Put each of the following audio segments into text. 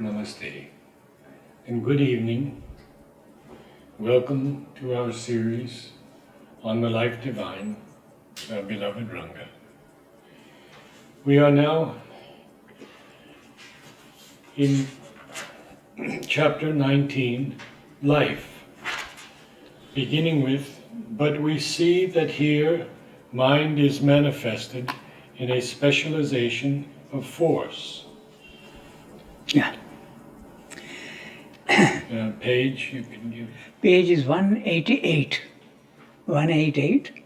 Namaste and good evening. Welcome to our series on the Life Divine, our beloved Ranga. We are now in chapter 19, Life, beginning with, but we see that here mind is manifested in a specialization of force. Yeah. Page you can use. Page is 188. 188.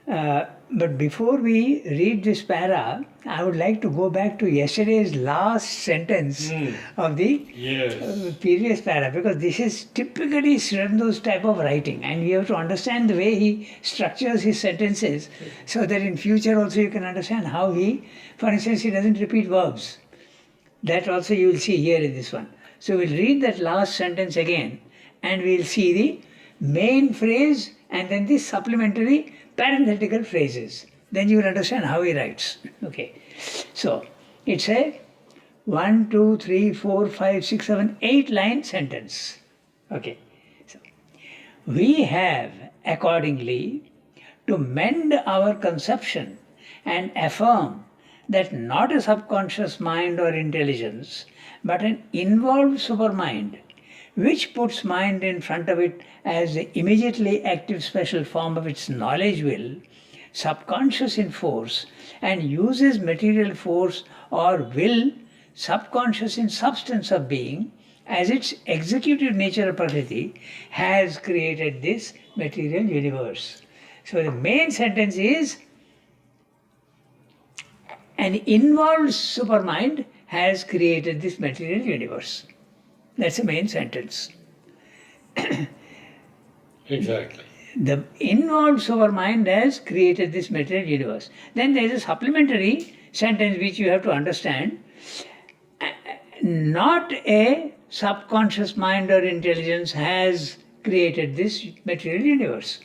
But before we read this para, I would like to go back to yesterday's last sentence of the previous para, because this is typically Srindo's type of writing, and we have to understand the way he structures his sentences so that in future also you can understand how he, for instance, he doesn't repeat verbs. That also you will see here in this one. So we'll read that last sentence again and we'll see the main phrase and then the supplementary parenthetical phrases. Then you will understand how he writes. Okay. So it's a 1, 2, 3, 4, 5, 6, 7, 8 line sentence. Okay. So we have accordingly to mend our conception and affirm that not a subconscious mind or intelligence, but an involved supermind, which puts mind in front of it as the immediately active special form of its knowledge will, subconscious in force, and uses material force or will, subconscious in substance of being, as its executive nature of Prakriti, has created this material universe. So the main sentence is, an involved supermind has created this material universe. That's the main sentence. Exactly. The involved supermind has created this material universe. Then there is a supplementary sentence which you have to understand. Not a subconscious mind or intelligence has created this material universe.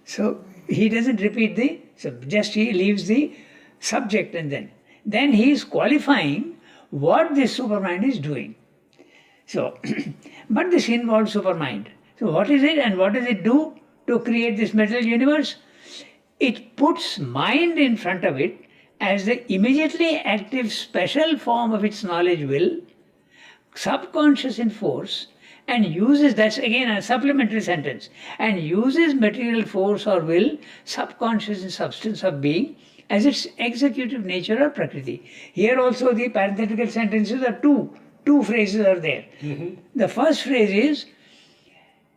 So he doesn't repeat just he leaves the subject and then he is qualifying what this supermind is doing. So, but this involves supermind. So what is it and what does it do to create this material universe? It puts mind in front of it as the immediately active special form of its knowledge will, subconscious in force, and uses, that's again a supplementary sentence, and uses material force or will, subconscious in substance of being, as its executive nature or Prakriti. Here also the parenthetical sentences are two phrases are there. The first phrase is,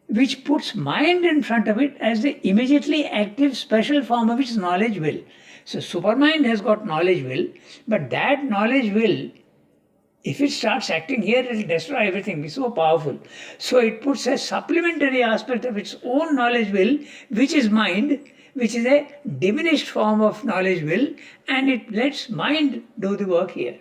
which puts mind in front of it as the immediately active special form of its knowledge will. So supermind has got knowledge will, but that knowledge will, if it starts acting here, it will destroy everything, be so powerful. So it puts a supplementary aspect of its own knowledge will, which is mind, which is a diminished form of knowledge will, and it lets mind do the work here.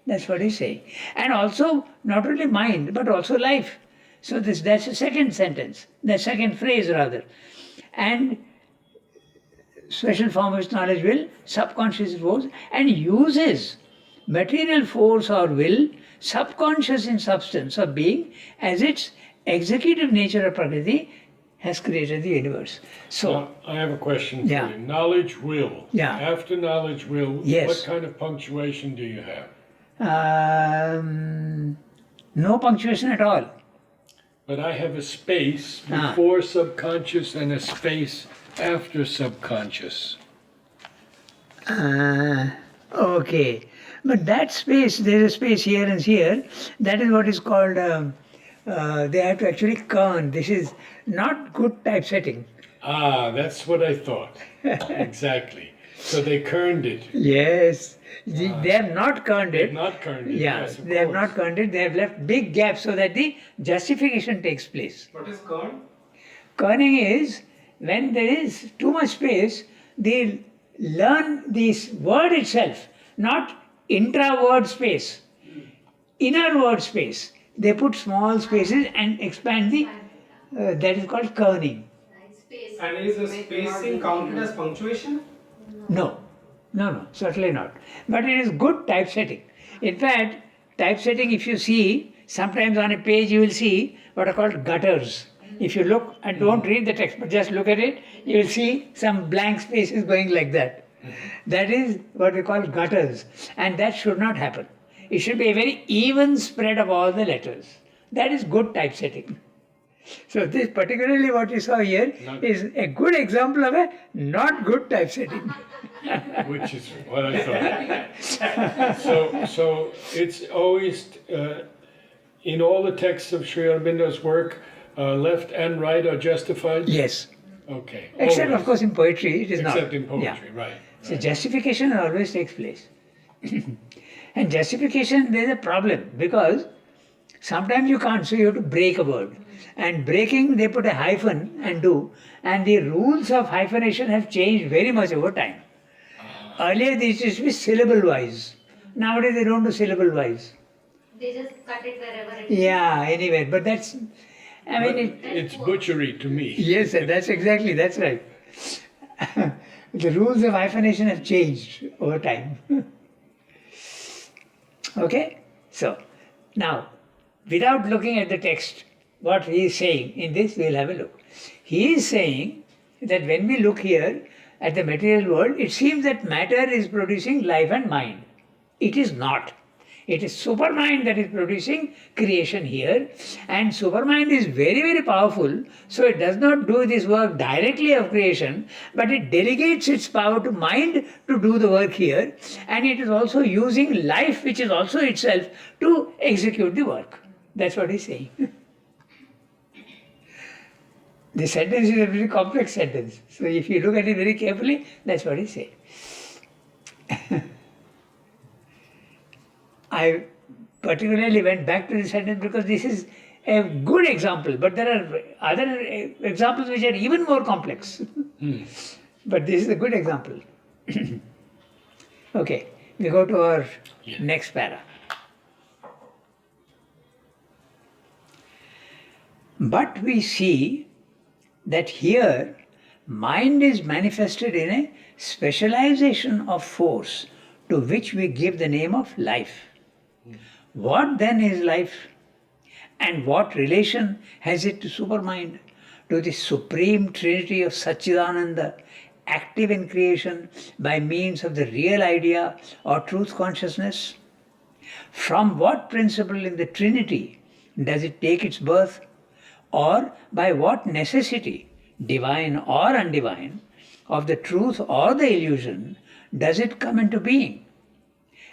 That's what he's saying. And also, not only mind, but also life. So that's the second sentence, the second phrase rather. And special form of its knowledge will, subconscious force, and uses material force or will, subconscious in substance of being, as its executive nature of Prakriti, has created the universe. So now, I have a question for you. Knowledge will. Yeah. After knowledge will, yes. What kind of punctuation do you have? No punctuation at all. But I have a space before subconscious and a space after subconscious. Okay. But that space, there's a space here and here, that is what is called, they have to actually kern. This is not good typesetting. That's what I thought. Exactly. So they kerned it. Yes. They have not kerned it. They have not kerned it. Yeah, yes, they have not kerned it. They have left big gaps so that the justification takes place. What is kern? Kerning is when there is too much space, they learn this word itself, not intra-word space, inner word space. They put small spaces and expand the, that is called kerning. And is the spacing counted as punctuation? No. No, certainly not. But it is good typesetting. In fact, typesetting, if you see, sometimes on a page you will see what are called gutters. If you look and don't read the text, but just look at it, you will see some blank spaces going like that. That is what we call gutters. And that should not happen. It should be a very even spread of all the letters. That is good typesetting. So this particularly what you saw here is a good example of a not good typesetting. Which is what I thought. So it's always, in all the texts of Sri Aurobindo's work, left and right are justified? Yes. Okay. Except, always. of course, in poetry, it is not. Except in poetry, Yeah. right. So justification always takes place. And justification, there is a problem because sometimes you can't, so you have to break a word. And breaking, they put a hyphen and do. And the rules of hyphenation have changed very much over time. Earlier, these used to be syllable-wise. Nowadays, they don't do syllable-wise. They just cut it wherever it is. Yeah, anyway, but that's, I mean, It's butchery to me. yes, sir, that's right. The rules of hyphenation have changed over time. Okay, so now, without looking at the text, what he is saying in this, we'll have a look. He is saying that when we look here at the material world, it seems that matter is producing life and mind. It is not. It is supermind that is producing creation here, and supermind is very, very powerful, so it does not do this work directly of creation, but it delegates its power to mind to do the work here, and it is also using life, which is also itself, to execute the work. That's what he's saying. The sentence is a very complex sentence, so if you look at it very carefully, that's what he's saying. I particularly went back to the sentence because this is a good example, but there are other examples which are even more complex. But this is a good example. Okay, we go to our next para. But we see that here mind is manifested in a specialization of force to which we give the name of life. What then is life? And what relation has it to supermind, to the supreme trinity of Satchidananda, active in creation by means of the real idea or truth consciousness? From what principle in the trinity does it take its birth? Or by what necessity, divine or undivine, of the truth or the illusion, does it come into being?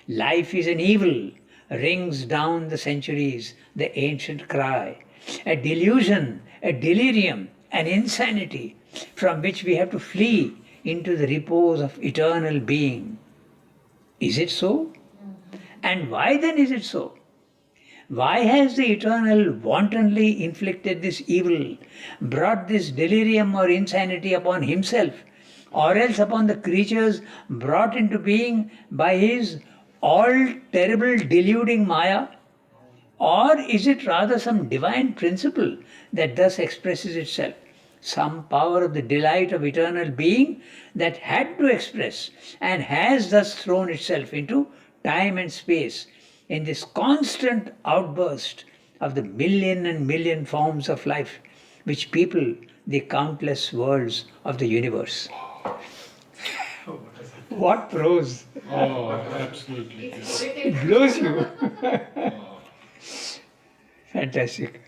Life is an evil, rings down the centuries, the ancient cry. A delusion, a delirium, an insanity from which we have to flee into the repose of eternal being. Is it so? And why then is it so? Why has the Eternal wantonly inflicted this evil, brought this delirium or insanity upon himself, or else upon the creatures brought into being by his all-terrible deluding Maya? Or is it rather some divine principle that thus expresses itself? Some power of the delight of eternal being that had to express and has thus thrown itself into time and space in this constant outburst of the million and million forms of life which people the countless worlds of the universe. What prose! Oh, absolutely. It blows you. Fantastic.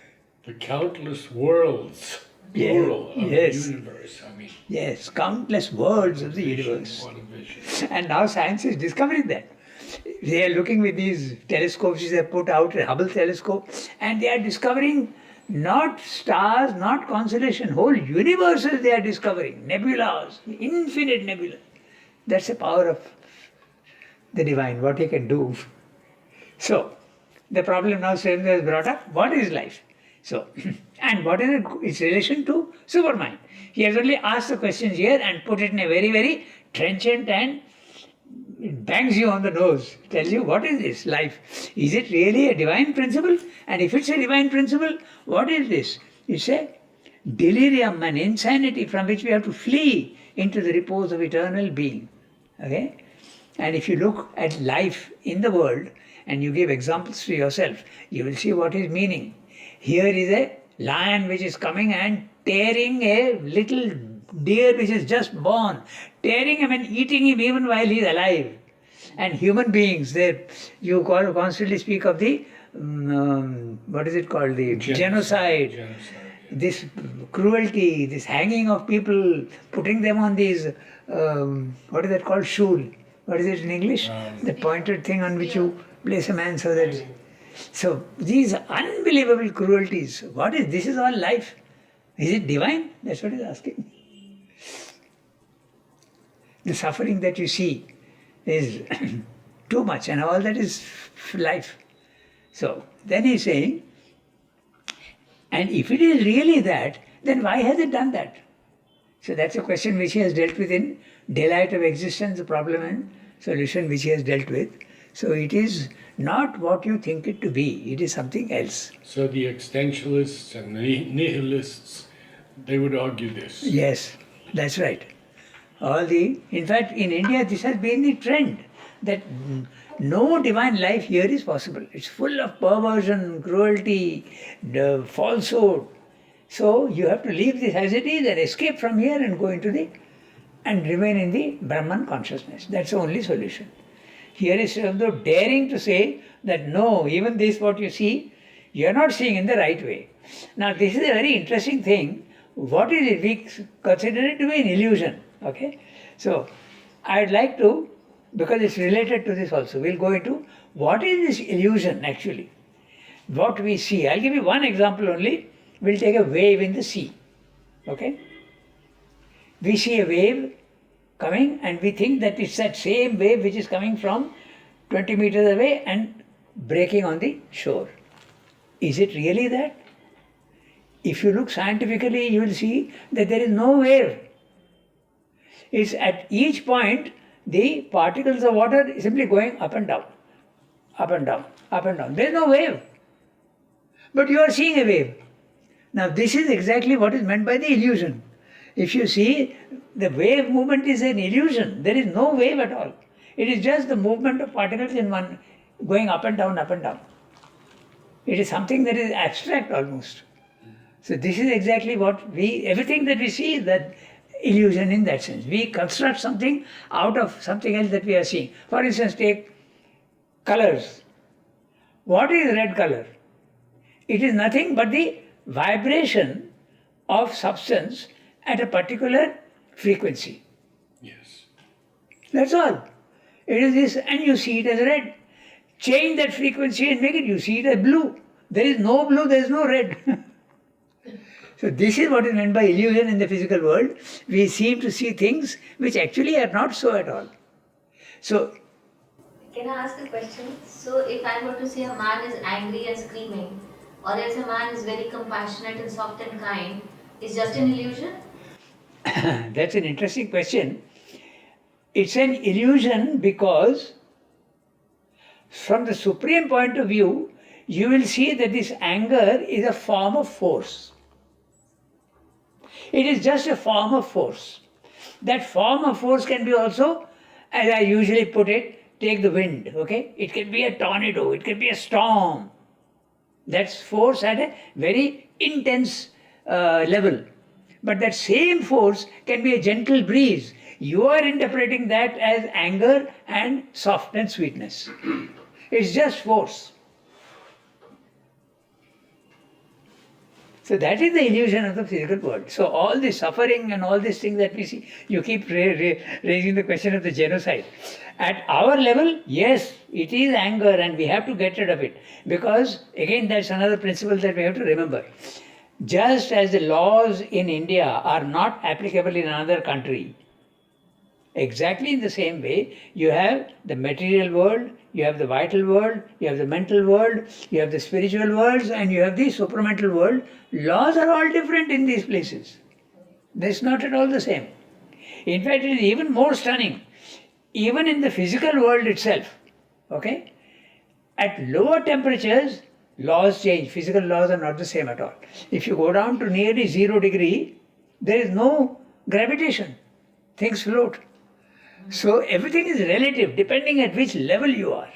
The countless worlds, Yeah, plural, of yes. the universe. I mean, Yes, countless worlds of the universe. what a vision. And now science is discovering that. They are looking with these telescopes which they have put out, a Hubble telescope, and they are discovering not stars, not constellation, whole universes they are discovering, nebulas, infinite nebula. That's the power of the divine, what he can do. So, the problem now Surendra has brought up, what is life? So, and what is its relation to supermind? He has only asked the questions here and put it in a very, very trenchant and it bangs you on the nose, tells you what is this life? Is it really a divine principle? And if it's a divine principle, what is this? It's a delirium and insanity from which we have to flee into the repose of eternal being. Okay? And if you look at life in the world and you give examples to yourself, you will see what is meaning. Here is a lion which is coming and tearing a little deer which is just born, tearing him and eating him even while he is alive. And human beings, you constantly speak of the, what is it called, the genocide. This cruelty, this hanging of people, putting them on these, what is that called, shul. What is it in English? The pointed thing on which you place a man so that... So these unbelievable cruelties, what is, this is all life. Is it divine? That's what he's asking. The suffering that you see is too much, and all that is life. So then he's saying, and if it is really that, then why has it done that? So that's a question which he has dealt with in Daylight of Existence, the problem and solution which he has dealt with. So it is not what you think it to be, it is something else. So the existentialists and the nihilists, they would argue this. Yes, that's right. In fact, in India, this has been the trend that no divine life here is possible. It's full of perversion, cruelty, falsehood. So you have to leave this as it is and escape from here and go into and remain in the Brahman consciousness. That's the only solution. Here is daring to say that no, even this what you see, you are not seeing in the right way. Now this is a very interesting thing. What is it? We consider it to be an illusion. Okay? So I'd like to, because it's related to this also, we'll go into what is this illusion actually. What we see. I'll give you one example only. We'll take a wave in the sea. Okay? We see a wave coming and we think that it's that same wave which is coming from 20 meters away and breaking on the shore. Is it really that? If you look scientifically, you will see that there is no wave. It's at each point, the particles of water simply going up and down, up and down, up and down. There is no wave. But you are seeing a wave. Now this is exactly what is meant by the illusion. If you see, the wave movement is an illusion. There is no wave at all. It is just the movement of particles in one, going up and down, up and down. It is something that is abstract almost. So this is exactly what everything that we see is that illusion in that sense. We construct something out of something else that we are seeing. For instance, take colors. What is red color? It is nothing but the vibration of substance at a particular frequency. Yes. That's all. It is this, and you see it as red. Change that frequency and make it, you see it as blue. There is no blue, there is no red. So this is what is meant by illusion in the physical world. We seem to see things which actually are not so at all. So, can I ask a question? So if I were to say a man is angry and screaming, or else a man is very compassionate and soft and kind, is just an illusion? that's an interesting question. It's an illusion because from the supreme point of view, you will see that this anger is a form of force. It is just a form of force. That form of force can be also, as I usually put it, take the wind, okay? It can be a tornado, it can be a storm. That's force at a very intense level. But that same force can be a gentle breeze. You are interpreting that as anger and soft and sweetness. It's just force. So that is the illusion of the physical world. So all this suffering and all these things that we see, you keep raising the question of the genocide. At our level, yes, it is anger and we have to get rid of it. Because, again, that's another principle that we have to remember. Just as the laws in India are not applicable in another country, exactly in the same way, you have the material world, you have the vital world, you have the mental world, you have the spiritual worlds, and you have the supramental world. Laws are all different in these places. That's not at all the same. In fact, it is even more stunning. Even in the physical world itself, okay, at lower temperatures, laws change. Physical laws are not the same at all. If you go down to nearly 0 degree, there is no gravitation. Things float. So everything is relative depending at which level you are.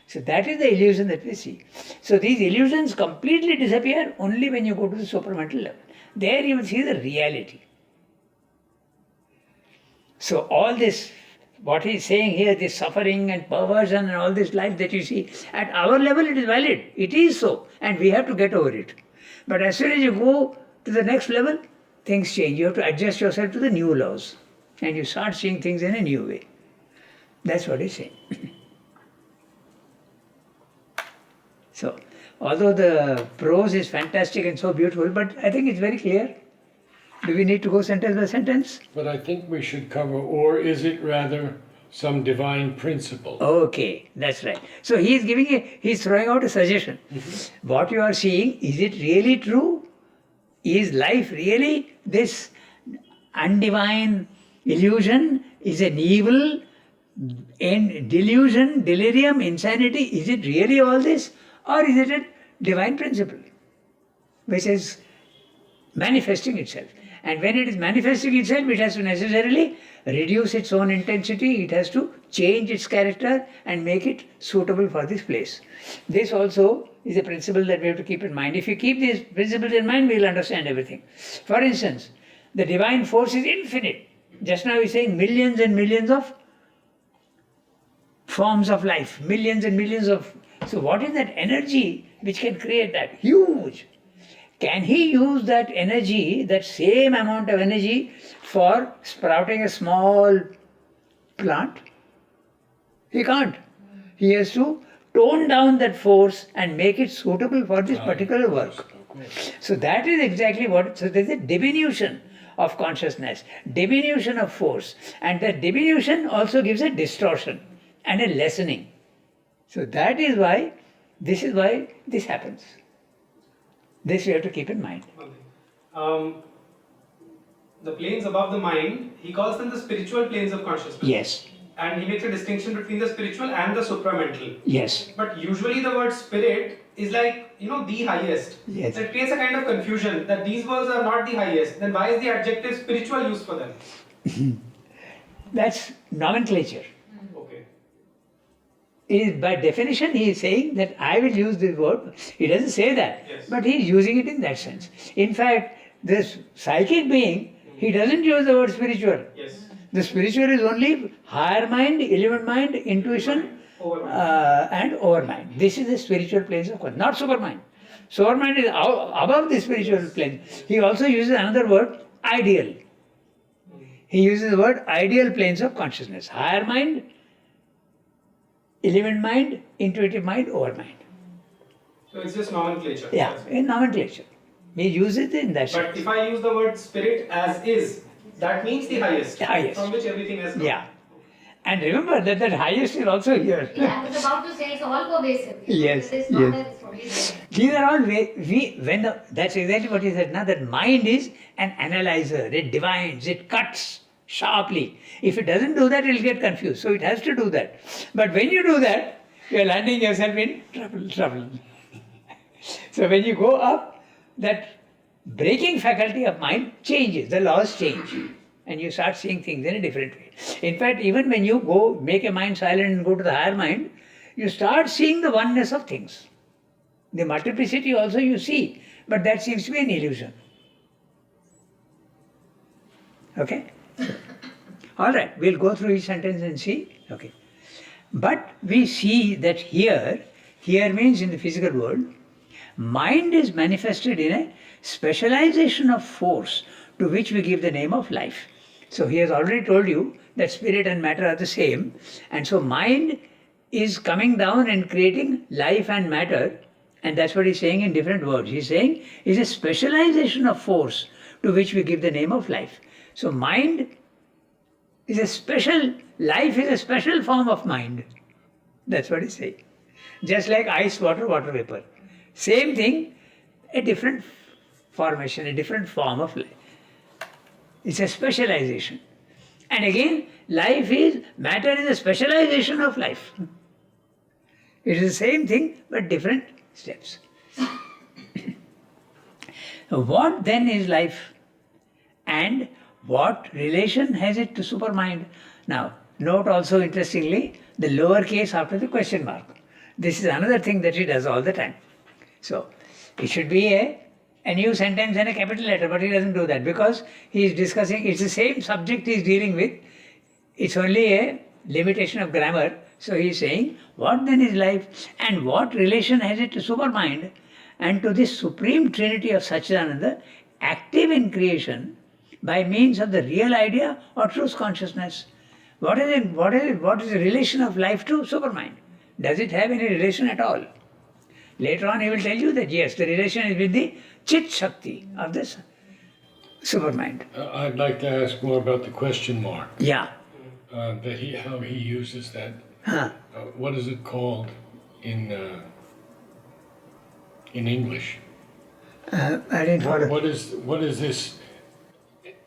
So that is the illusion that we see. So these illusions completely disappear only when you go to the supramental level. There you will see the reality. So all this, what he is saying here, this suffering and perversion and all this life that you see, at our level it is valid. It is so. And we have to get over it. But as soon as you go to the next level, things change. You have to adjust yourself to the new laws. And you start seeing things in a new way. That's what he's saying. So, although the prose is fantastic and so beautiful, but I think it's very clear. Do we need to go sentence by sentence? But I think we should cover, or is it rather some divine principle? Okay, that's right. So he's throwing out a suggestion. What you are seeing, is it really true? Is life really this undivine illusion? Is an evil and delusion, delirium, insanity? Is it really all this? Or is it a divine principle which is manifesting itself? And when it is manifesting itself, it has to necessarily reduce its own intensity, it has to change its character and make it suitable for this place. This also is a principle that we have to keep in mind. If you keep these principles in mind, we will understand everything. For instance, the divine force is infinite. Just now we are saying millions and millions of forms of life, millions and millions of... So what is that energy which can create that? Huge. Can he use that energy, that same amount of energy, for sprouting a small plant? He can't. He has to tone down that force and make it suitable for this particular work. So that is exactly what, so there is a diminution of consciousness, diminution of force, and that diminution also gives a distortion and a lessening. So that is why this happens. This we have to keep in mind. The planes above the mind, he calls them the spiritual planes of consciousness. Yes. And he makes a distinction between the spiritual and the supramental. Yes. But usually the word spirit is like, the highest. Yes. That creates a kind of confusion that these words are not the highest. Then why is the adjective spiritual used for them? That's nomenclature. Okay. By definition, he is saying that I will use this word. He doesn't say that, Yes. but he is using it in that sense. In fact, this psychic being, he doesn't use the word spiritual. Yes. The spiritual is only higher mind, element mind, intuition, Overmind. and overmind. This is the spiritual planes of consciousness, not supermind. Supermind is above the spiritual plane. He also uses another word, ideal. He uses the word ideal planes of consciousness. Higher mind, element mind, intuitive mind, overmind. So it's just nomenclature. Yeah, in nomenclature. We use it in that But sense. if I use the word spirit as is, that means the highest. The highest. From which everything has come. Yeah. And remember that highest is also here. Yeah, I was about to say it's all pervasive. Yes, It is not yes. that it's only there. These are all that's exactly what he said now, that mind is an analyzer, it divines, it cuts sharply. If it doesn't do that, it will get confused. So it has to do that. But when you do that, you are landing yourself in trouble. So when you go up, that breaking faculty of mind changes, the laws change. And you start seeing things in a different way. In fact, even when you go make your mind silent and go to the higher mind, you start seeing the oneness of things. The multiplicity also you see, but that seems to be an illusion. Okay? All right, we'll go through each sentence and see. Okay. But we see that here means in the physical world, mind is manifested in a specialization of force to which we give the name of life. So he has already told you that spirit and matter are the same, and so mind is coming down and creating life and matter, and that's what he's saying in different words. He's saying is a specialization of force to which we give the name of life. So mind is life is a special form of mind. That's what he's saying. Just like ice, water, water vapor. Same thing, a different formation, a different form of life. It's a specialization. And again, matter is a specialization of life. It is the same thing, but different steps. What then is life? And what relation has it to supermind? Now, Note also, interestingly, the lowercase after the question mark. This is another thing that he does all the time. So, it should be a new sentence and a capital letter, but he doesn't do that because he is discussing, it's the same subject he is dealing with. It's only a limitation of grammar. So he is saying, what then is life and what relation has it to supermind and to this supreme trinity of Satchidananda, active in creation by means of the real idea or truth consciousness? What is it? What is the relation of life to supermind? Does it have any relation at all? Later on he will tell you that yes, the relation is with the Chit Shakti of this supermind. I'd like to ask more about the question mark. Yeah. How he uses that. Huh. What is it called in English? I didn't follow. What is this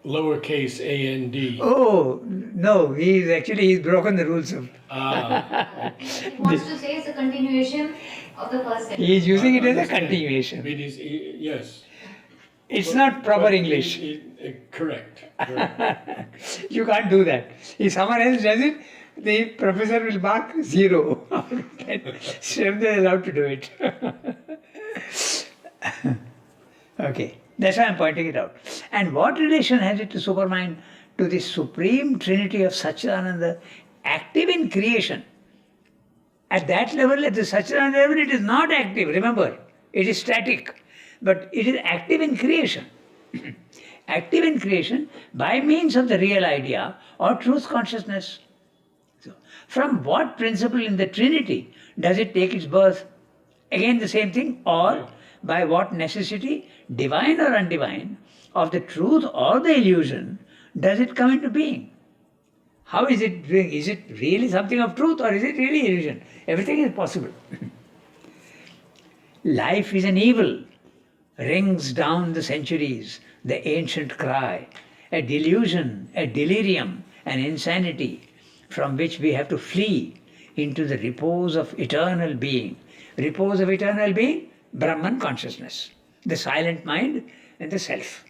lowercase a-n-d? Oh, no, he's broken the rules of. He wants to say it's a continuation of the first sentence. He is using it as a Understand. continuation. It is, yes. It's not proper But English. Correct. You can't do that. If someone else does it, the professor will mark 0 out of 10. So they're allowed to do it. Okay, that's why I'm pointing it out. And what relation has it to supermind, to the supreme trinity of Satchidananda, active in creation? At that level, at the Satchidananda level, it is not active, remember, it is static, but it is active in creation. Active in creation by means of the real idea or truth consciousness. So, from what principle in the Trinity does it take its birth? Again the same thing, or by what necessity, divine or undivine, of the truth or the illusion, does it come into being? How is it doing? Is it really something of truth or is it really illusion? Everything is possible. Life is an evil, rings down the centuries, the ancient cry, a delusion, a delirium, an insanity, from which we have to flee into the repose of eternal being. Repose of eternal being, Brahman consciousness, the silent mind and the self.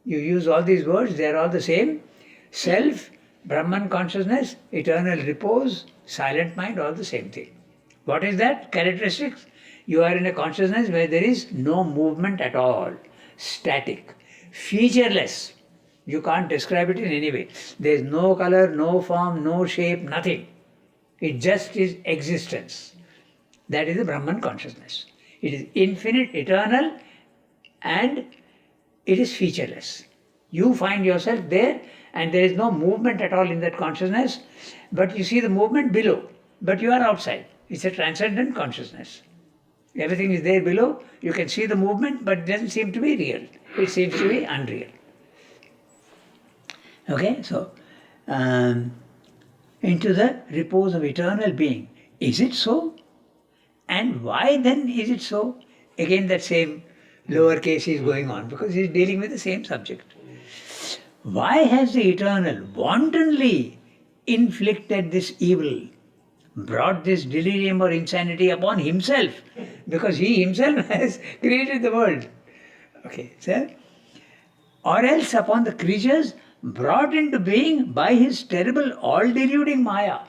You use all these words, they are all the same. Self, Brahman consciousness, eternal repose, silent mind, all the same thing. What is that? Characteristics? You are in a consciousness where there is no movement at all, static, featureless. You can't describe it in any way. There is no color, no form, no shape, nothing. It just is existence. That is the Brahman consciousness. It is infinite, eternal, and it is featureless. You find yourself there and there is no movement at all in that consciousness, but you see the movement below, but you are outside. It's a transcendent consciousness. Everything is there below, you can see the movement, but it doesn't seem to be real. It seems to be unreal. Okay, so into the repose of eternal being. Is it so? And why then is it so? Again that same lower case is going on because he is dealing with the same subject. Why has the Eternal wantonly inflicted this evil, brought this delirium or insanity upon himself? Because he himself has created the world. Okay, sir? Or else upon the creatures brought into being by his terrible all-deluding Maya.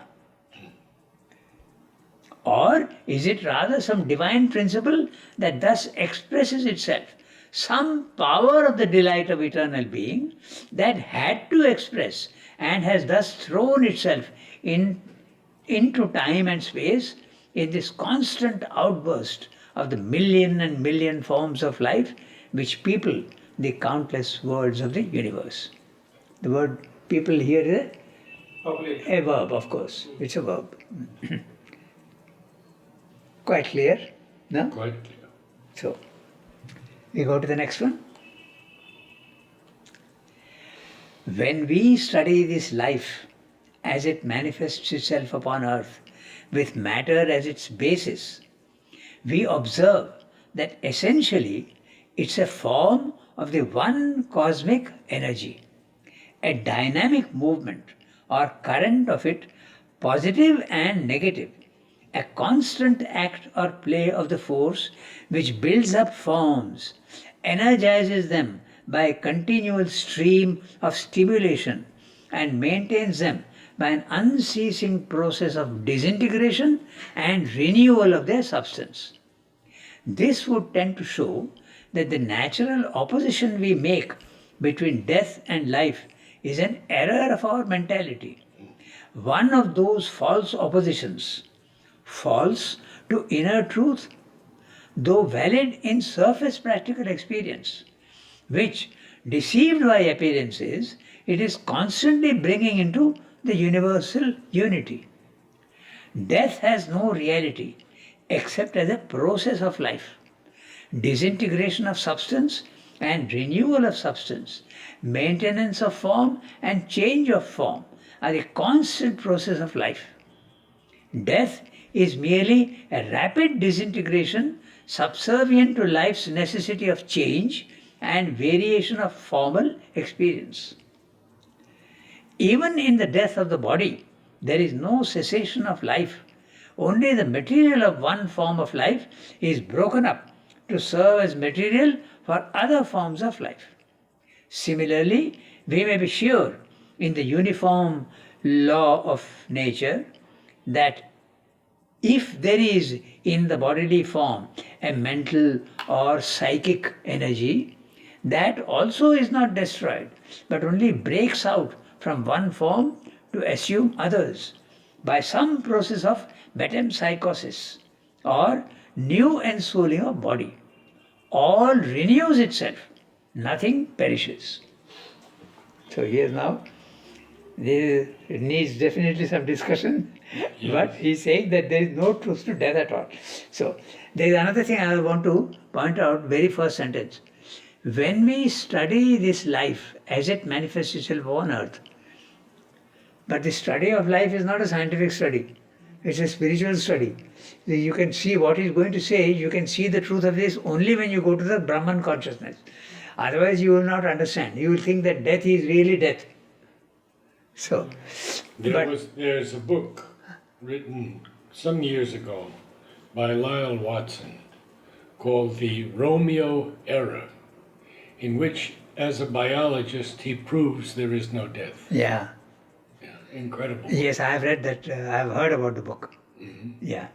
Or is it rather some divine principle that thus expresses itself? Some power of the delight of eternal being that had to express and has thus thrown itself into time and space in this constant outburst of the million and million forms of life which people the countless worlds of the universe. The word people here is a verb, of course. It's a verb. Quite clear? No? Quite clear. So, we go to the next one. When we study this life as it manifests itself upon earth with matter as its basis, we observe that essentially it's a form of the one cosmic energy, a dynamic movement or current of it, positive and negative, a constant act or play of the force which builds up forms, energizes them by a continual stream of stimulation and maintains them by an unceasing process of disintegration and renewal of their substance. This would tend to show that the natural opposition we make between death and life is an error of our mentality. One of those false oppositions, false to inner truth, though valid in surface practical experience, which, deceived by appearances, it is constantly bringing into the universal unity. Death has no reality except as a process of life. Disintegration of substance and renewal of substance, maintenance of form and change of form are a constant process of life. Death is merely a rapid disintegration subservient to life's necessity of change and variation of formal experience. Even in the death of the body, there is no cessation of life. Only the material of one form of life is broken up to serve as material for other forms of life. Similarly, we may be sure in the uniform law of nature that if there is in the bodily form a mental or psychic energy, that also is not destroyed, but only breaks out from one form to assume others by some process of metempsychosis or new ensouling of body. All renews itself, nothing perishes. So here now, it needs definitely some discussion, Yes. but he's saying that there is no truth to death at all. So there is another thing I want to point out, very first sentence. When we study this life as it manifests itself on earth, but the study of life is not a scientific study, it's a spiritual study. You can see what he's going to say, you can see the truth of this only when you go to the Brahman consciousness. Otherwise you will not understand. You will think that death is really death. So, There's a book written some years ago by Lyle Watson called The Romeo Era, in which, as a biologist, he proves there is no death. yeah. Incredible. Yes, I have read that, I have heard about the book. Yeah.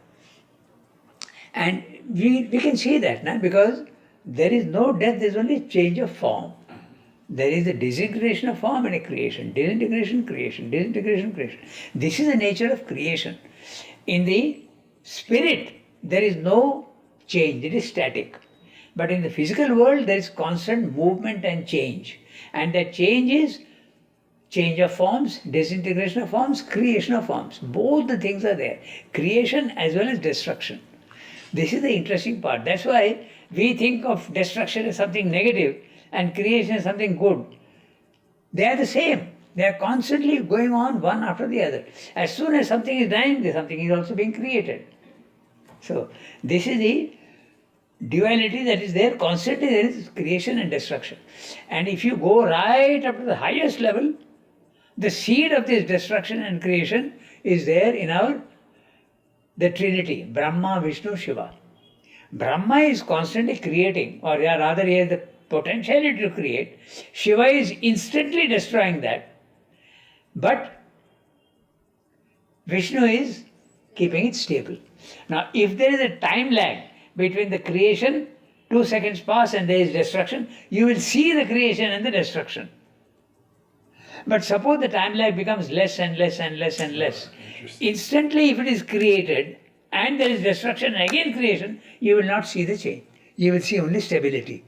And we can see that now, because there is no death, there is only change of form. There is a disintegration of form and a creation. Disintegration, creation, disintegration, creation. This is the nature of creation. In the spirit, there is no change, it is static. But in the physical world, there is constant movement and change. And that change is change of forms, disintegration of forms, creation of forms. Both the things are there. Creation as well as destruction. This is the interesting part. That's why we think of destruction as something negative and creation as something good. They are the same. They are constantly going on one after the other. As soon as something is dying, something is also being created. So this is the duality that is there. Constantly there is creation and destruction. And if you go right up to the highest level, the seed of this destruction and creation is there in the Trinity, Brahma, Vishnu, Shiva. Brahma is constantly creating, or rather he has the potentiality to create. Shiva is instantly destroying that. But Vishnu is keeping it stable. Now, if there is a time lag between the creation, 2 seconds pass and there is destruction, you will see the creation and the destruction. But suppose the time lag becomes less and less and less and less. Instantly, if it is created and there is destruction and again creation, you will not see the change. You will see only stability.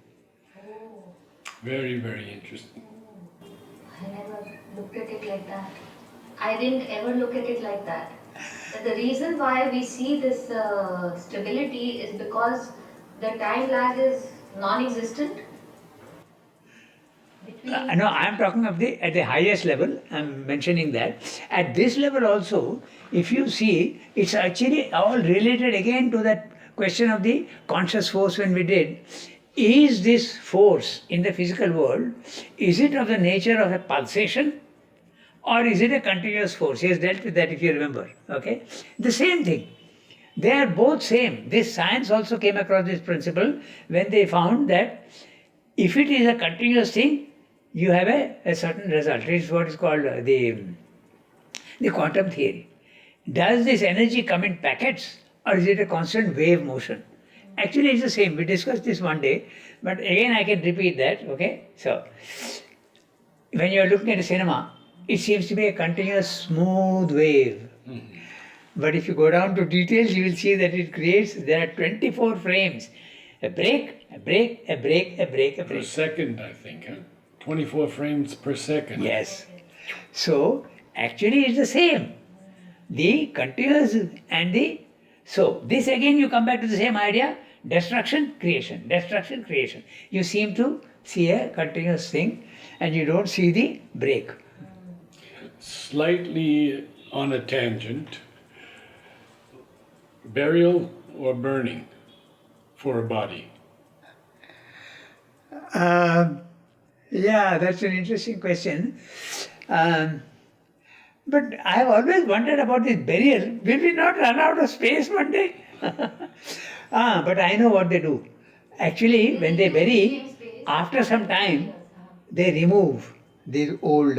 Very, very interesting. I never looked at it like that. I didn't ever look at it like that. But the reason why we see this stability is because the time lag is non-existent. No, I am talking of at the highest level. I am mentioning that. At this level also, if you see, it's actually all related again to that question of the conscious force when we did. Is this force in the physical world, is it of the nature of a pulsation or is it a continuous force? He has dealt with that if you remember. Okay? The same thing. They are both same. This science also came across this principle when they found that if it is a continuous thing, you have a certain result. It is what is called the the quantum theory. Does this energy come in packets or is it a constant wave motion? Actually, it's the same. We discussed this one day, but again I can repeat that. Okay, so when you are looking at a cinema, it seems to be a continuous smooth wave. But if you go down to details, you will see that it creates, there are 24 frames. A break, a break, a break, a break, a Per break. second, I think, huh? 24 frames per second. Yes. So, actually it's the same. The continuous and the... So, this again you come back to the same idea, destruction, creation, destruction, creation. You seem to see a continuous thing and you don't see the break. Slightly on a tangent, burial or burning for a body? Yeah, that's an interesting question. But I've always wondered about this burial. Will we not run out of space one day? But I know what they do. Actually, when they bury, after some time, they remove these old.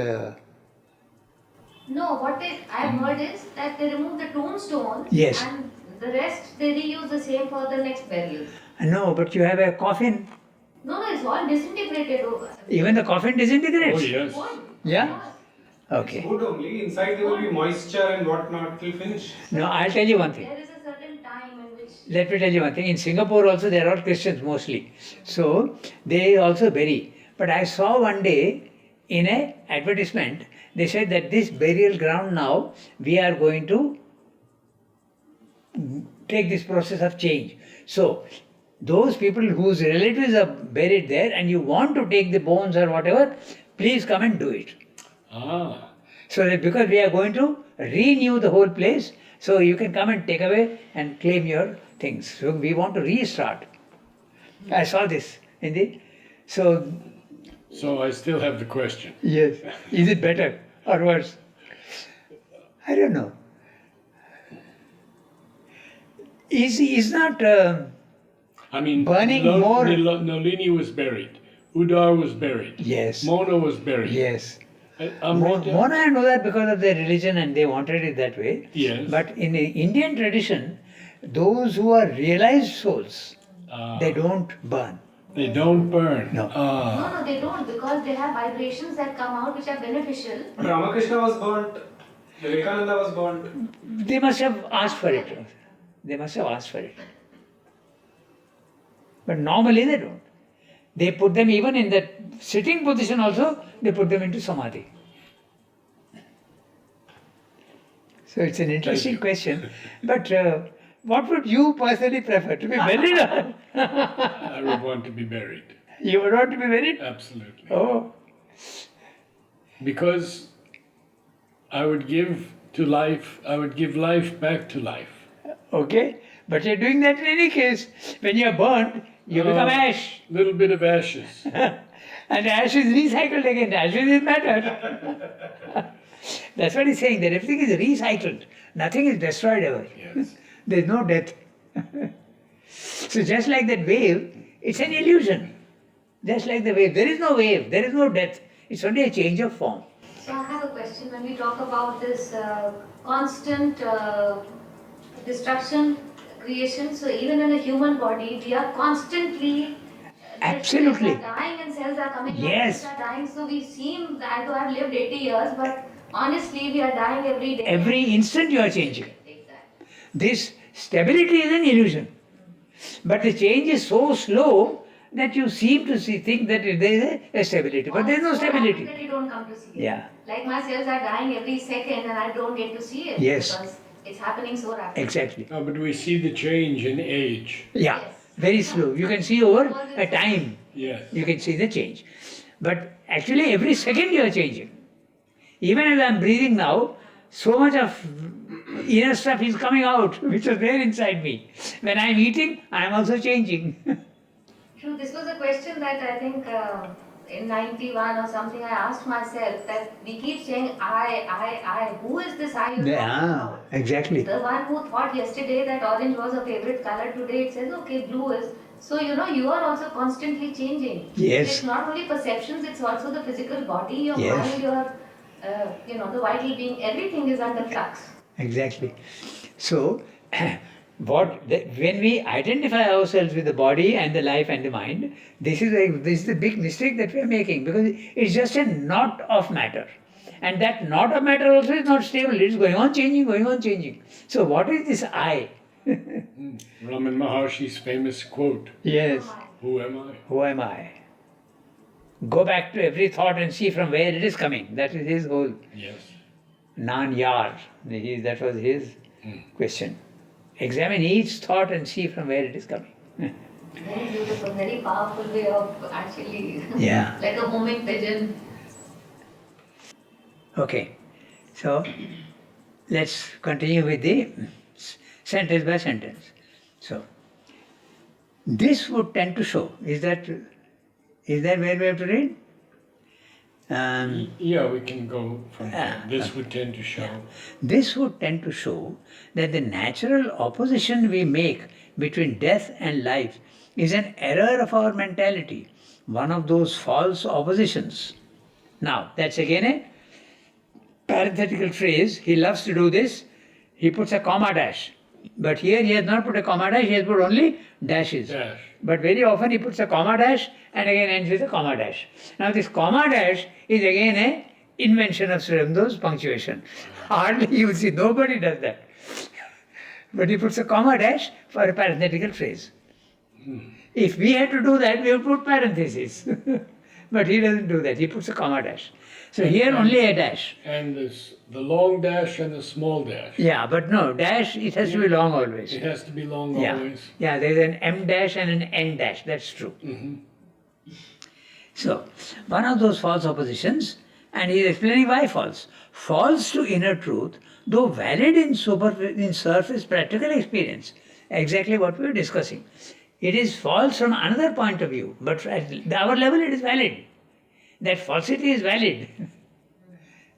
No, what I have heard is that they remove the tombstones Yes. and the rest they reuse the same for the next burial. No, but you have a coffin. No, it's all disintegrated over. Even the coffin disintegrates. Oh, yes. Yeah? Okay. Good only. Inside there will be moisture and whatnot till finish. No, I'll tell you one thing. There is a certain time in which Let me tell you one thing. In Singapore also, they are all Christians mostly. So, they also bury. But I saw one day in a advertisement, they said that this burial ground now, we are going to take this process of change. So, those people whose relatives are buried there and you want to take the bones or whatever, please come and do it. Ah, So that because we are going to renew the whole place, so you can come and take away and claim your things. So we want to restart. I saw this in the. So so I still have the question. yes, is it better or worse? I don't know. Is not I mean, Burning more- Nalini was buried. Udar was buried. yes, Mona was buried. yes. I'm right there. Mona I know that because of their religion and they wanted it that way. Yes. But in the Indian tradition, those who are realized souls, they don't burn. They don't burn. No. no, they don't because they have vibrations that come out which are beneficial. Ramakrishna was burnt. Vivekananda was burnt. They must have asked for it. They must have asked for it. But normally they don't. They put them even in that sitting position also, they put them into samadhi. So it's an interesting question. But what would you personally prefer? To be buried or? I would want to be buried. You would want to be buried? Absolutely. Oh, Because I would give life back to life. okay. But you're doing that in any case. When you're burnt, you become ash. Little bit of ashes. And ash is recycled again. Ashes is matter. That's what he's saying, that everything is recycled. Nothing is destroyed ever. Yes. There's no death. So just like that wave, it's an illusion. Just like the wave. There is no wave, there is no death. It's only a change of form. So I have a question. When we talk about this constant destruction, creation, so even in a human body, we are constantly Absolutely. cells are dying and cells are coming Yes. out, cells are dying. So we seem that though I've lived 80 years, but honestly we are dying every day. Every instant you are changing. Exactly. This stability is an illusion. But the change is so slow that you seem to think that there is a stability. But there is no So happy stability. that you don't come to see it. Yeah. Like my cells are dying every second and I don't get to see it. Yes. Because it's happening so rapidly. Exactly. No, but we see the change in age. Yeah. Yes. Very slow. You can see over a time. Yes. You can see the change. But actually every second you are changing. Even as I'm breathing now, so much of inner stuff is coming out, which was there inside me. When I'm eating, I'm also changing. True, this was a question that I think in 91 or something I asked myself that we keep saying I. Who is this I? you're talking about? Exactly. The one who thought yesterday that orange was a favorite color, today it says okay, blue is. So you are also constantly changing. Yes. It's not only perceptions, it's also the physical body, your Yes. mind, your the vital being, everything is under flux. Exactly. So, when we identify ourselves with the body and the life and the mind, this is the big mistake that we are making, because it's just a knot of matter, and that knot of matter also is not stable. It's going on changing, going on changing. So, what is this I? Raman Maharshi's famous quote, Yes. "Who am I?" Who am I? Go back to every thought and see from where it is coming. That is his whole Yes. Nan Yar. That was his question. Examine each thought and see from where it is coming. Very beautiful, very powerful way of actually, Yeah. like a homing pigeon. Okay. So let's continue with the sentence by sentence. So this would tend to show. Is that where we have to read? Yeah, we can go from there. This would tend to show. This would tend to show that the natural opposition we make between death and life is an error of our mentality, one of those false oppositions. Now, that's again a parenthetical phrase. He loves to do this. He puts a comma dash. But here he has not put a comma dash, he has put only dashes. Dash. But very often he puts a comma dash and again ends with a comma dash. Now this comma dash is again a invention of Sri Aurobindo's punctuation. Hardly you will see, nobody does that. But he puts a comma dash for a parenthetical phrase. If we had to do that, we would put parentheses. But he doesn't do that, he puts a comma dash. So here only a dash. And the long dash and the small dash. Yeah, but no, dash, it has to be long always. It has to be long Yeah, always. yeah, there is an M dash and an N dash, that's true. So, one of those false oppositions, and he is explaining why false. False to inner truth, though valid in surface practical experience. Exactly what we were discussing. It is false from another point of view, but at our level it is valid. That falsity is valid.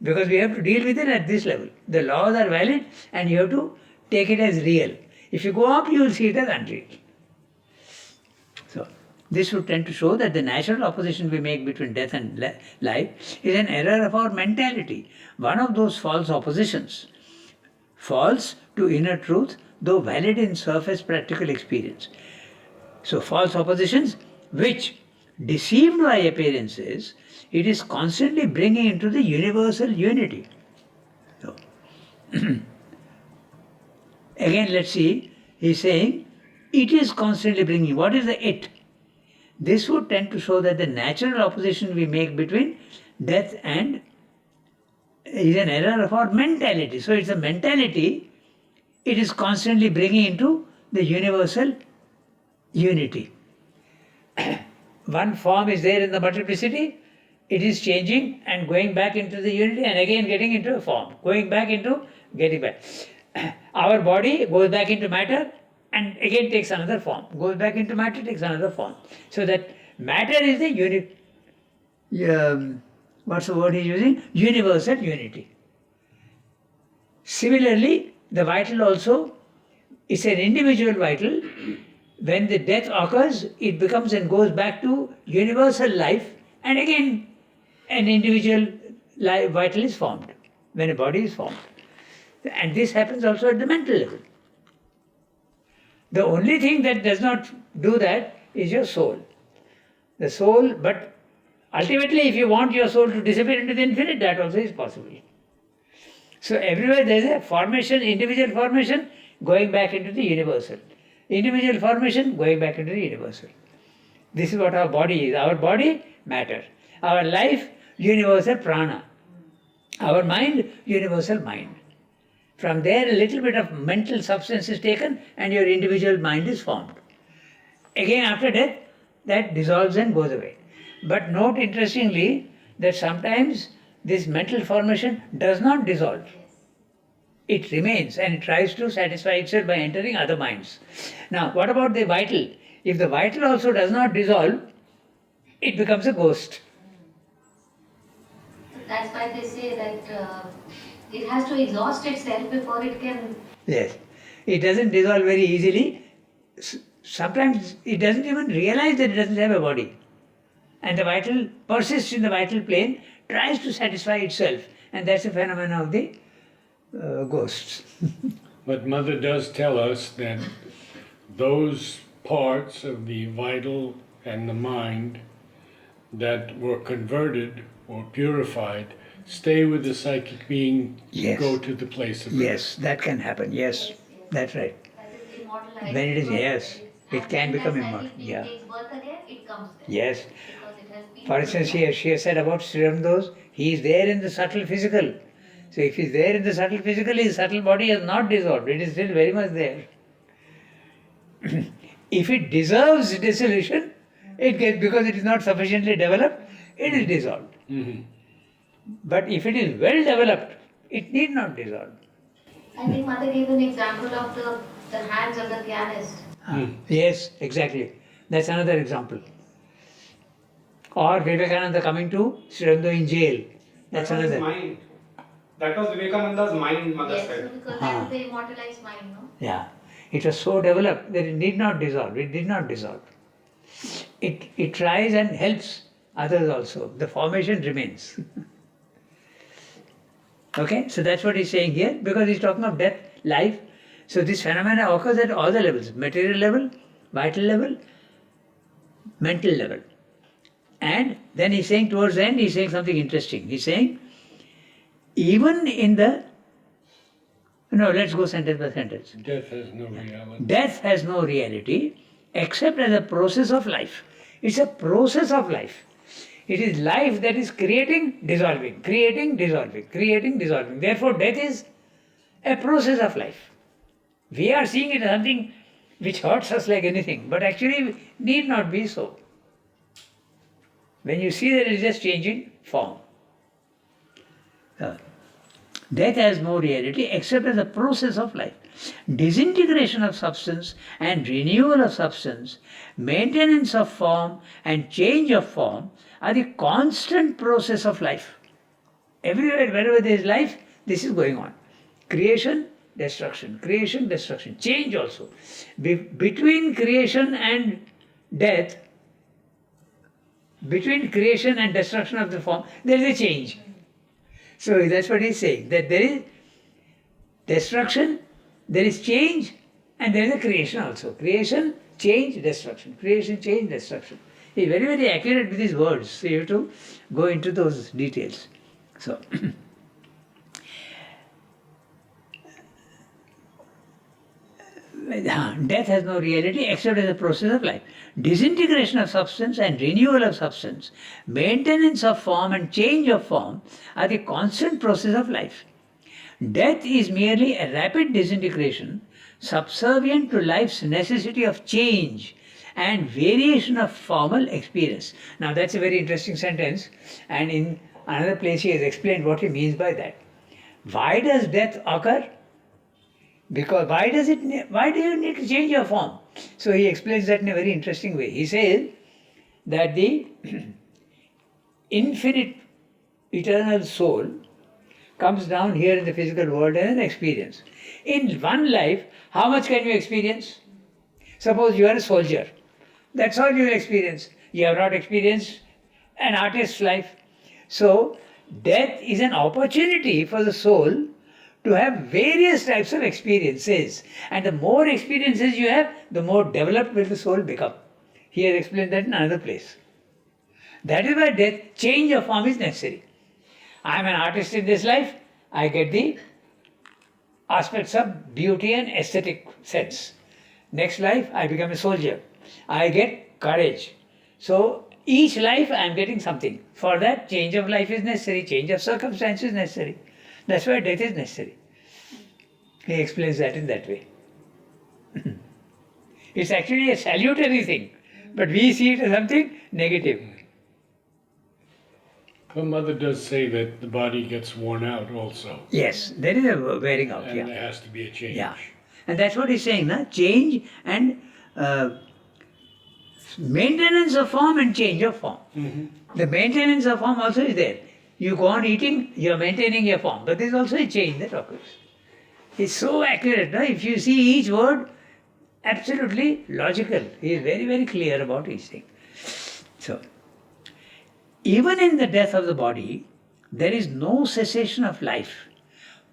Because we have to deal with it at this level. The laws are valid and you have to take it as real. If you go up, you will see it as unreal. So, this would tend to show that the natural opposition we make between death and life is an error of our mentality, one of those false oppositions. False to inner truth, though valid in surface practical experience. So, false oppositions which, deceived by appearances, it is constantly bringing into the universal unity. So, again, let's see, he's saying, it is constantly bringing. What is the it? This would tend to show that the natural opposition we make between death and is an error of our mentality. So, it's a mentality, it is constantly bringing into the universal unity. One form is there in the multiplicity, it is changing and going back into the unity and again getting into a form, going back into getting back. Our body goes back into matter and again takes another form, goes back into matter, takes another form. So that matter is the what's the word he's using? Universal unity. Similarly, the vital also is an individual vital. When the death occurs, it becomes and goes back to universal life, and again an individual life, vital is formed when a body is formed. And this happens also at the mental level. The only thing that does not do that is your soul. The soul, but ultimately if you want your soul to disappear into the infinite, that also is possible. So everywhere there is a formation, individual formation, going back into the universal. Individual formation, going back into the universal. This is what our body is. Our body, matter. Our life, universal prana. Our mind, universal mind. From there, a little bit of mental substance is taken and your individual mind is formed. Again, after death, that dissolves and goes away. But note interestingly that sometimes this mental formation does not dissolve. It remains and it tries to satisfy itself by entering other minds. Now, what about the vital? If the vital also does not dissolve, it becomes a ghost. That's why they say that it has to exhaust itself before it can. Yes. It doesn't dissolve very easily. Sometimes it doesn't even realize that it doesn't have a body. And the vital persists in the vital plane, tries to satisfy itself and that's the phenomena of the ghosts. But Mother does tell us that those parts of the vital and the mind that were converted or purified stay with the psychic being, Yes. go to the place of birth. Yes, that can happen. Yes, that's right. That is immortalized. When it is, because yes, it and can when become that immortal. psychic being Yeah. takes birth again, it comes there. Yes. Because it has been For instance, purified. she has said about Sri Aurobindo, he is there in the subtle physical. So if he is there in the subtle physical, his subtle body has not dissolved. It is still very much there. If it deserves dissolution, it gets, because it is not sufficiently developed, it is dissolved. Mhm. But if it is well developed, it need not dissolve. I think Mother gave an example of the hands of the pianist. Yes, exactly. That's another example. Or Vivekananda coming to Sri Aurobindo in jail. That's That was his another. mind. That was Vivekananda's mind, Mother Yes, said. because Ah. that is the immortalized mind, no? Yeah. It was so developed that it need not dissolve. It did not dissolve. It tries and helps others also. The formation remains. Okay, so that's what he's saying here, because he's talking of death, life. So this phenomena occurs at all the levels: material level, vital level, mental level. And then he's saying towards the end, he's saying something interesting. He's saying, even in the, no, let's go sentence by sentence. Death has no reality. Death has no reality except as a process of life. It's a process of life. It is life that is creating, dissolving, creating, dissolving, creating, dissolving. Therefore, death is a process of life. We are seeing it as something which hurts us like anything, but actually need not be so. When you see that it is just changing form. Death has no reality except as a process of life. Disintegration of substance and renewal of substance, maintenance of form and change of form are the constant process of life. Everywhere, wherever there is life, this is going on. Creation, destruction, change also. Between creation and death, between creation and destruction of the form, there is a change. So that's what he's saying, that there is destruction, there is change, and there is a creation also. Creation, change, destruction. Creation, change, destruction. He's very, very accurate with his words. So you have to go into those details. So, death has no reality except as a process of life. Disintegration of substance and renewal of substance, maintenance of form and change of form are the constant process of life. Death is merely a rapid disintegration, subservient to life's necessity of change and variation of formal experience. Now that's a very interesting sentence, and in another place he has explained what he means by that. Why does death occur? Because why do you need to change your form? So he explains that in a very interesting way. He says that the infinite eternal soul comes down here in the physical world as an experience. In one life, how much can you experience? Suppose you are a soldier. That's all you will experience. You have not experienced an artist's life. So death is an opportunity for the soul to have various types of experiences. And the more experiences you have, the more developed will the soul become. He has explained that in another place. That is why death, change of form is necessary. I am an artist in this life, I get the aspects of beauty and aesthetic sense. Next life, I become a soldier. I get courage. So each life I am getting something. For that, change of life is necessary, change of circumstances is necessary. That's why death is necessary. He explains that in that way. It's actually a salutary thing, but we see it as something negative. But Mother does say that the body gets worn out also, Yes, there is a wearing out. and Yeah. there has to be a change. Yeah. And that's what he's saying, na? Change and maintenance of form and change of form. The maintenance of form also is there. You go on eating, you are maintaining your form, but there is also a change that occurs. It's so accurate. No? If you see each word, absolutely logical. He is very, very clear about each thing. So, even in the death of the body, there is no cessation of life.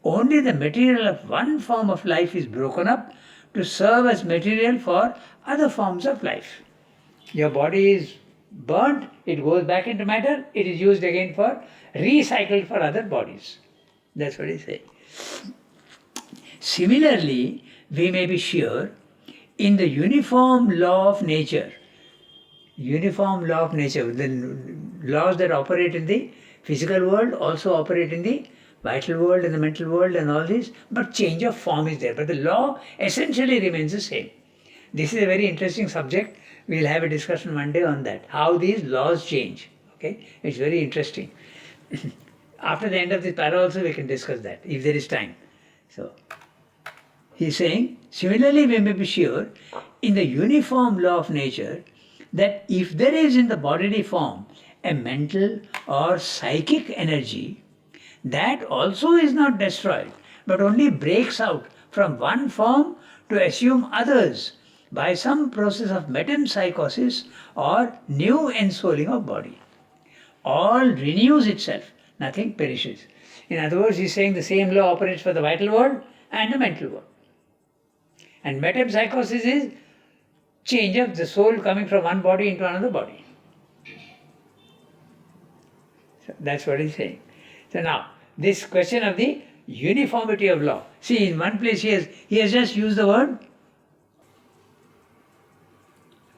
Only the material of one form of life is broken up to serve as material for other forms of life. Your body is burnt, it goes back into matter, it is used again for, recycled for other bodies. That's what he says. Similarly, we may be sure in the uniform law of nature, the laws that operate in the physical world also operate in the vital world and the mental world and all this, but change of form is there. But the law essentially remains the same. This is a very interesting subject. We'll have a discussion one day on that, how these laws change. Okay, it's very interesting. After the end of this para also we can discuss that, if there is time. So, he's saying, similarly we may be sure in the uniform law of nature that if there is in the bodily form a mental or psychic energy, that also is not destroyed, but only breaks out from one form to assume others by some process of metempsychosis or new ensouling of body. All renews itself, nothing perishes. In other words, he's saying the same law operates for the vital world and the mental world. And metempsychosis is change of the soul coming from one body into another body. So that's what he's saying. So now, this question of the uniformity of law. See, in one place he has just used the word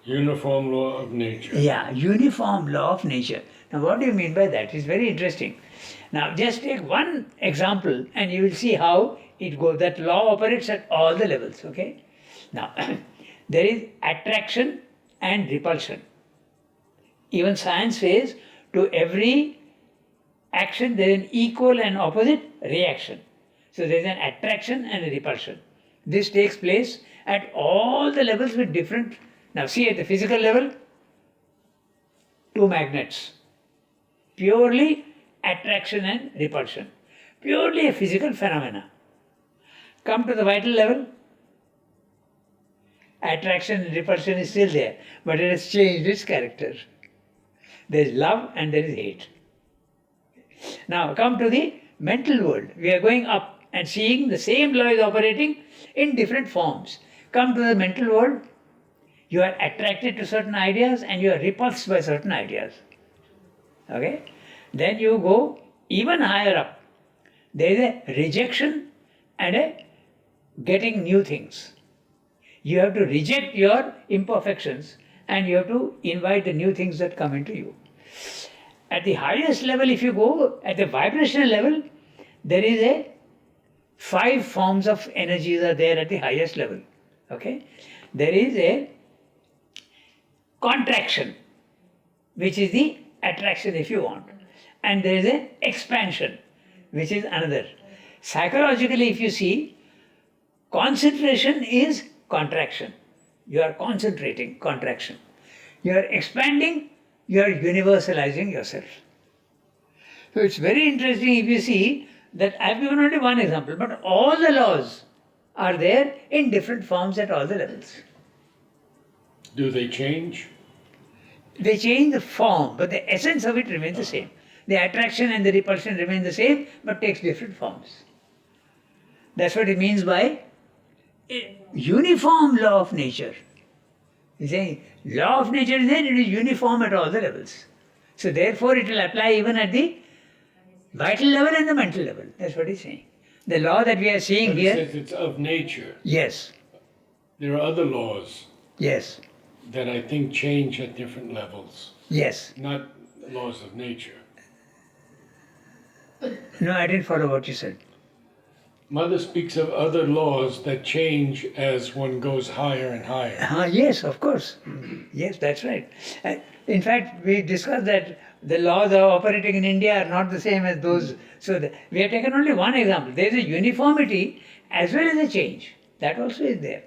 uniform law of nature. Yeah, uniform law of nature. Now what do you mean by that? It's very interesting. Now just take one example and you will see how it goes. That law operates at all the levels, okay? Now, there is attraction and repulsion. Even science says to every action there is an equal and opposite reaction. So there is an attraction and a repulsion. This takes place at all the levels with different. Now see, at the physical level, two magnets. Purely attraction and repulsion. Purely a physical phenomena. Come to the vital level, attraction and repulsion is still there, but it has changed its character. There is love and there is hate. Now come to the mental world. We are going up and seeing the same law is operating in different forms. Come to the mental world, you are attracted to certain ideas and you are repulsed by certain ideas. Okay? Then you go even higher up. There is a rejection and a getting new things. You have to reject your imperfections and you have to invite the new things that come into you. At the highest level, if you go at the vibrational level, there is a 5 forms of energies are there at the highest level. Okay? There is a contraction, which is the attraction if you want. And there is an expansion, which is another. Psychologically, if you see, concentration is contraction. You are concentrating, contraction. You are expanding, you are universalizing yourself. So it's very interesting if you see that I have given only one example, but all the laws are there in different forms at all the levels. Do they change? They change the form, but the essence of it remains the same. The attraction and the repulsion remain the same, but takes different forms. That's what it means by a uniform law of nature. He's saying, law of nature is there, it is uniform at all the levels. So therefore it will apply even at the vital level and the mental level. That's what he's saying. The law that we are seeing But here. it says it's of nature. Yes. There are other laws Yes. that I think change at different levels, Yes. not laws of nature. No, I didn't follow what you said. Mother speaks of other laws that change as one goes higher and higher. Yes, of course. Yes, that's right. In fact, we discussed that the laws are operating in India are not the same as those. So we have taken only one example. There is a uniformity as well as a change. That also is there.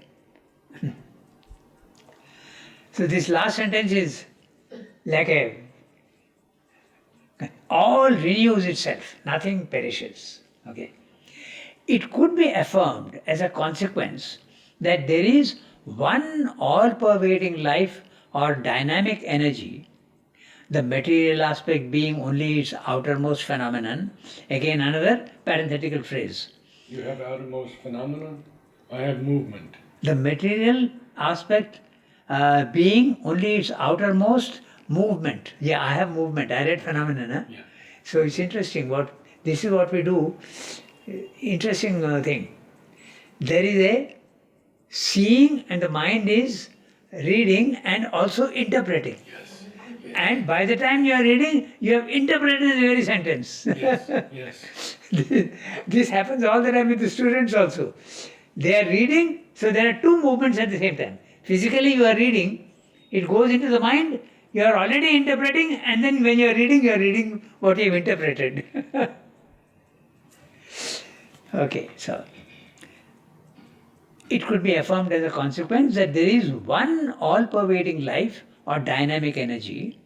So this last sentence is like a all renews itself, nothing perishes. Okay. It could be affirmed as a consequence that there is one all-pervading life or dynamic energy the material aspect being only its outermost phenomenon. Again, another parenthetical phrase. You have outermost phenomenon, I have movement. The material aspect being only its outermost movement. Yeah, I have movement. I read phenomenon. Huh? Yeah. So it's interesting. This is what we do. Interesting thing. There is a seeing, and the mind is reading and also interpreting. Yes. And by the time you are reading, you have interpreted the very sentence. Yes. Yes. This happens all the time with the students also. They are reading, so there are two movements at the same time. Physically you are reading, it goes into the mind, you are already interpreting, and then when you are reading what you have interpreted. Okay, so it could be affirmed as a consequence that there is one all-pervading life or dynamic energy,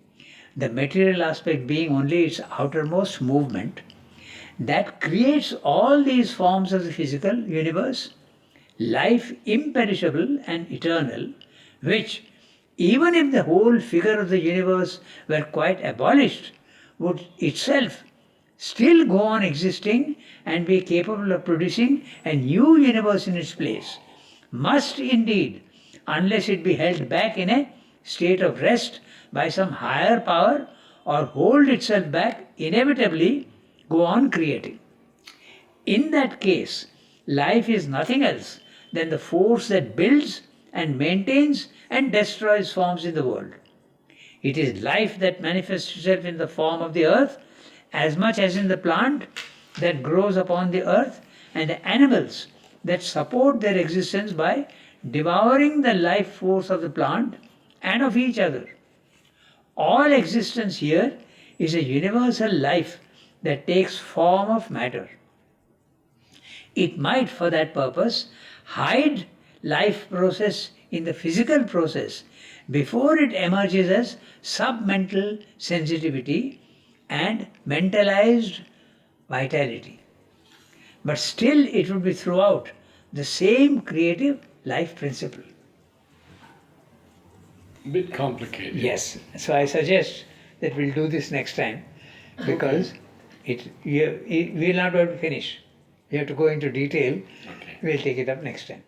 the material aspect being only its outermost movement, that creates all these forms of the physical universe, life imperishable and eternal, which, even if the whole figure of the universe were quite abolished, would itself still go on existing and be capable of producing a new universe in its place, must indeed, unless it be held back in a state of rest by some higher power or hold itself back, inevitably go on creating. In that case, life is nothing else than the force that builds and maintains and destroys forms in the world. It is life that manifests itself in the form of the earth as much as in the plant that grows upon the earth and the animals that support their existence by devouring the life force of the plant and of each other. All existence here is a universal life that takes form of matter. It might, for that purpose, hide life process in the physical process before it emerges as submental sensitivity and mentalized vitality. But still it would be throughout the same creative life principle. Bit complicated. Yes, so I suggest that we'll do this next time because we will not be able to finish. We have to go into detail. Okay. We'll take it up next time.